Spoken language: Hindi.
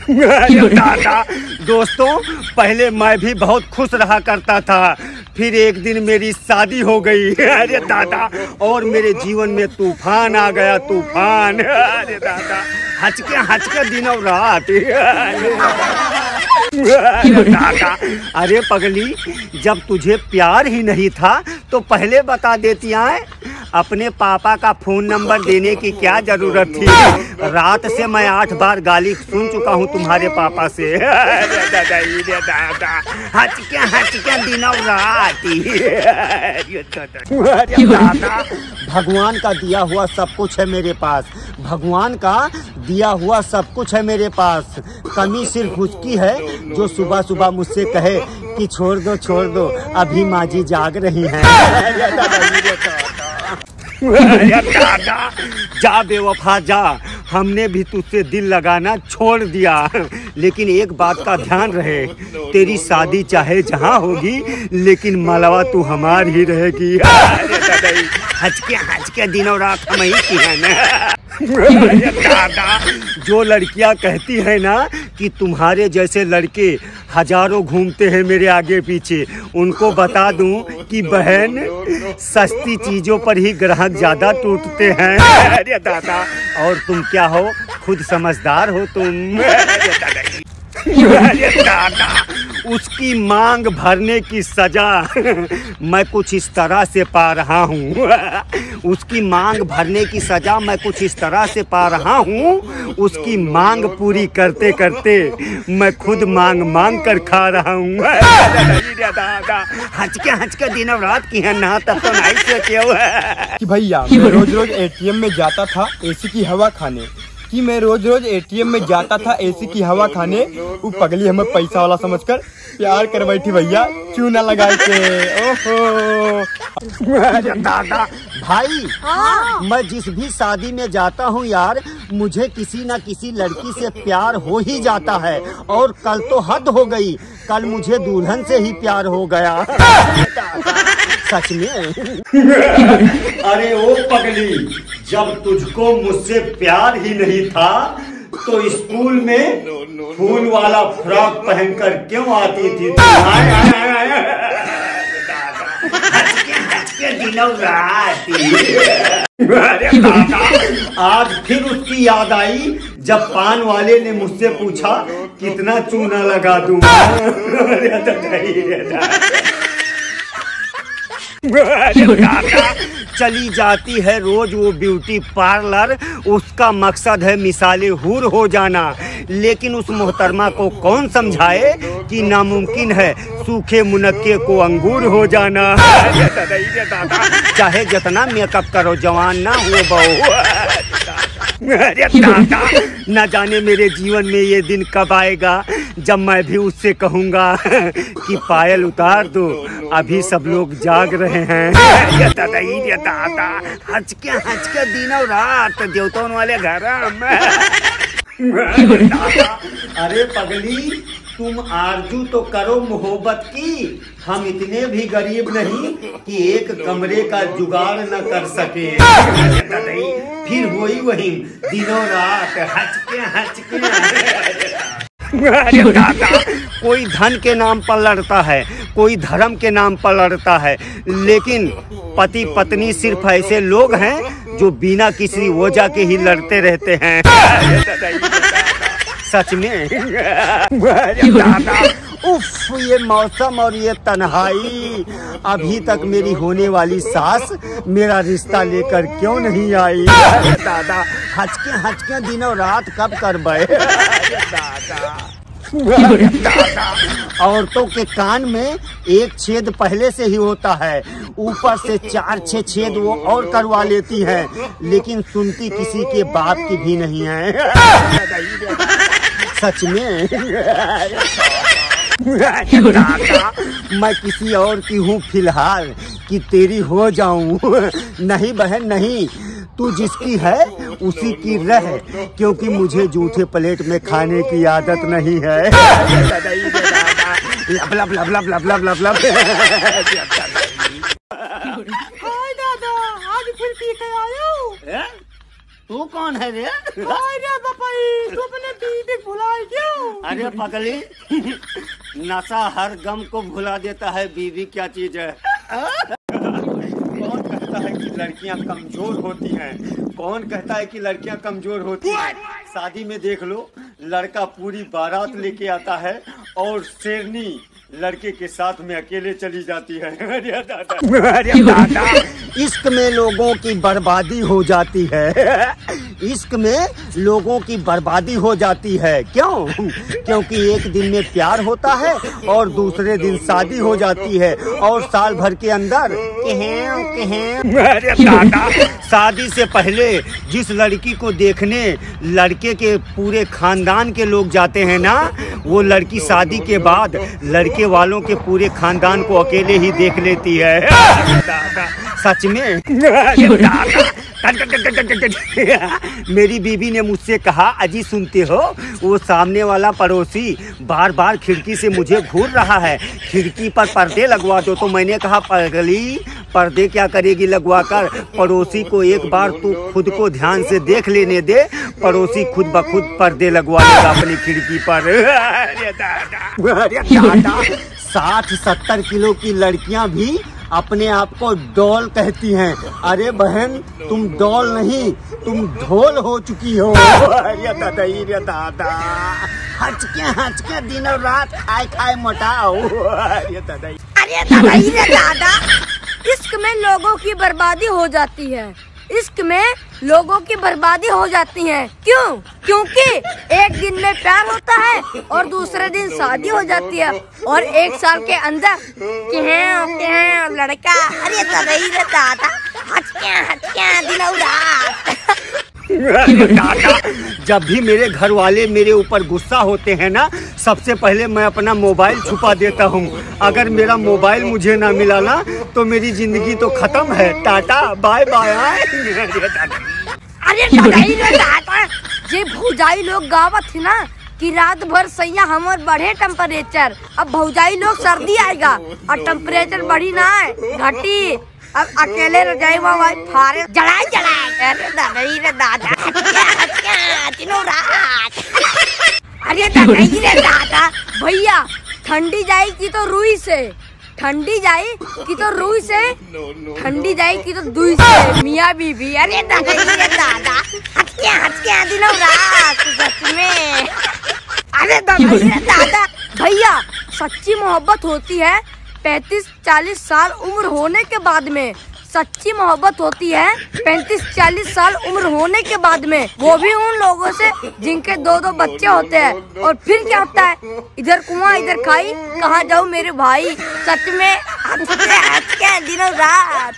दादा दोस्तों, पहले मैं भी बहुत खुश रहा करता था, फिर एक दिन मेरी शादी हो गई। अरे दादा, और मेरे जीवन में तूफान आ गया, तूफान। अरे दादा, हचके दिनों रात। दादा, अरे पगली, जब तुझे प्यार ही नहीं था तो पहले बता देती आए। अपने पापा का फोन नंबर देने की क्या जरूरत थी? रात से मैं 8 बार गाली सुन चुका हूँ तुम्हारे पापा से। दादा, हचके दिनों रात। दादा, भगवान का दिया हुआ सब कुछ है मेरे पास, भगवान का दिया हुआ सब कुछ है मेरे पास। कमी सिर्फ उसकी है जो सुबह सुबह मुझसे कहे कि छोड़ दो, अभी माँ जी जाग रही हैं। दादा, जा बेवफा जा, हमने भी तुझसे दिल लगाना छोड़ दिया, लेकिन एक बात का ध्यान रहे, तेरी शादी चाहे जहाँ होगी लेकिन मलवा तू हमार ही रहेगी। हचके दिनों रात हम ही की है ना। दादा, जो लड़कियां कहती है ना कि तुम्हारे जैसे लड़के हजारों घूमते हैं मेरे आगे पीछे, उनको बता दूं कि बहन, सस्ती चीजों पर ही ग्राहक ज्यादा टूटते हैं। अरे दादा, और तुम क्या हो, खुद समझदार हो तुम। अरे दादा, उसकी मांग भरने की सजा मैं कुछ इस तरह से पा रहा हूँ। उसकी मांग भरने की सजा मैं कुछ इस तरह से पा रहा हूँ। उसकी मांग पूरी करते करते मैं खुद मांग कर खा रहा हूँ। दादा, हचके दिनों रात की है ना, तब तो नहीं सोचे कि भैया मैं रोज एटीएम में जाता था एसी की हवा खाने, कि मैं रोज एटीएम में जाता था एसी की हवा खाने। वो पगली हमें पैसा वाला समझकर प्यार कर बैठी भैया, चूना लगा के। ओहो दादा भाई, मैं जिस भी शादी में जाता हूँ यार, मुझे किसी न किसी लड़की से प्यार हो ही जाता है, और कल तो हद हो गई, कल मुझे दुल्हन से ही प्यार हो गया। सच में। अरे ओ पगली, जब तुझको मुझसे प्यार ही नहीं था तो स्कूल में फूल वाला फ्रॉक पहनकर क्यों आती थी? हचके दिनों रात। आज फिर उसकी याद आई जब पान वाले ने मुझसे पूछा कितना चूना लगा दूं। चली जाती है रोज वो ब्यूटी पार्लर, उसका मकसद है मिसाले हूर हो जाना, लेकिन उस मोहतरमा को कौन समझाए कि नामुमकिन है सूखे मुनक्के को अंगूर हो जाना। चाहे जितना मेकअप करो जवान ना हो बहू। दादा, न जाने मेरे जीवन में ये दिन कब आएगा जब मैं भी उससे कहूँगा कि पायल उतार दो, अभी सब लोग जाग रहे हैं। दादा, हचके दिनों रात देवतों वाले घर। अरे पगली, तुम आरजू तो करो मोहब्बत की, हम इतने भी गरीब नहीं कि एक कमरे का जुगाड़ न कर सके। फिर वही दिनों रात हचके। दादा, कोई धन के नाम पर लड़ता है, कोई धर्म के नाम पर लड़ता है, लेकिन पति पत्नी सिर्फ ऐसे लोग हैं जो बिना किसी वजह के ही लड़ते रहते हैं। सच में। दादा, उफ, ये मौसम और ये तन्हाई, अभी तक मेरी होने वाली सास मेरा रिश्ता लेकर क्यों नहीं आई? दादा, हचके दिनों रात कब कर बे? दादा, औरतों के कान में एक छेद पहले से ही होता है, ऊपर से 4-6 छेद वो और करवा लेती हैं, लेकिन सुनती किसी के बाप की भी नहीं है। सच में। दादा, मैं किसी और की हूँ फिलहाल कि तेरी हो जाऊं। नहीं बहन नहीं, तू जिसकी है उसी की रह, क्योंकि मुझे जूठे प्लेट में खाने की आदत नहीं है। लब लब लब लब लब लब लब लब। हाय दादा, आज फिर पी के आया हूँ। तू कौन है रे? अरे बापाई, तू अपने बीबी भुला क्यों? अरे पगली, नशा हर गम को भुला देता है। बीवी क्या चीज है? कौन कहता है कि लड़कियां कमजोर होती हैं? कौन कहता है कि लड़कियां कमजोर होती हैं? शादी में देख लो, लड़का पूरी बारात लेके आता है और शेरनी लड़के के साथ में अकेले चली जाती है। अरे दादा, इश्क में लोगों की बर्बादी हो जाती है। इश्क में लोगों की बर्बादी हो जाती है। क्यों? क्योंकि एक दिन में प्यार होता है और दूसरे दिन शादी हो जाती है और साल भर के अंदर शादी से पहले जिस लड़की को देखने लड़के के पूरे खानदान के लोग जाते हैं ना, वो लड़की शादी के बाद लड़के वालों के पूरे खानदान को अकेले ही देख लेती है। सच में। मेरी बीवी ने मुझसे कहा, अजी सुनते हो, वो सामने वाला पड़ोसी बार बार खिड़की से मुझे घूर रहा है, खिड़की पर पर्दे लगवा दो। तो मैंने कहा, पगली पर्दे क्या करेगी लगवा कर, पड़ोसी को एक बार तू खुद को ध्यान से देख लेने दे, पड़ोसी खुद ब खुद पर्दे लगवा लेगा अपनी खिड़की पर। अरे दादा, 60-70 किलो की लड़कियां भी अपने आप को डॉल कहती हैं। अरे बहन, तुम डॉल नहीं, तुम ढोल हो चुकी हो। अरे दादा, हचके दिनों रात खाए मोटाओ। अरे दादा, इश्क में लोगों की बर्बादी हो जाती है। इश्क में लोगों की बर्बादी हो जाती है। क्यों? क्योंकि एक दिन में प्यार होता है और दूसरे दिन शादी हो जाती है और एक साल के अंदर लड़का। अरे दादा, हचके दिनों रात। जब भी मेरे घर वाले मेरे ऊपर गुस्सा होते हैं ना, सबसे पहले मैं अपना मोबाइल छुपा देता हूँ। अगर मेरा मोबाइल मुझे ना मिला ना, तो मेरी जिंदगी तो खत्म है। Tata bye bye. अरे दादा, जे भौजाई लोग गावत थी ना कि रात भर सैया हमर बढ़े टेम्परेचर, अब भौजाई लोग सर्दी आएगा और टेम्परेचर बढ़ी ना है, घटी। अब अकेले रजाई में फारे जलाए। अरे दादा, दिनों रात। अरे दादा, भैया ठंडी जाएगी तो रुई से, ठंडी जाए कि तो रुई से, ठंडी जाए कि तो दुई से, मियाँ बीबी। अरे दादा, हचके दिनों रात। सच में। अरे दादा, भैया सच्ची मोहब्बत होती है 35-40 साल उम्र होने के बाद में। सच्ची मोहब्बत होती है 35-40 साल उम्र होने के बाद में, वो भी उन लोगों से जिनके 2-2 बच्चे होते हैं। और फिर क्या होता है, इधर कुआं इधर खाई, कहाँ जाऊँ मेरे भाई। सच में हंस के दिनों रात।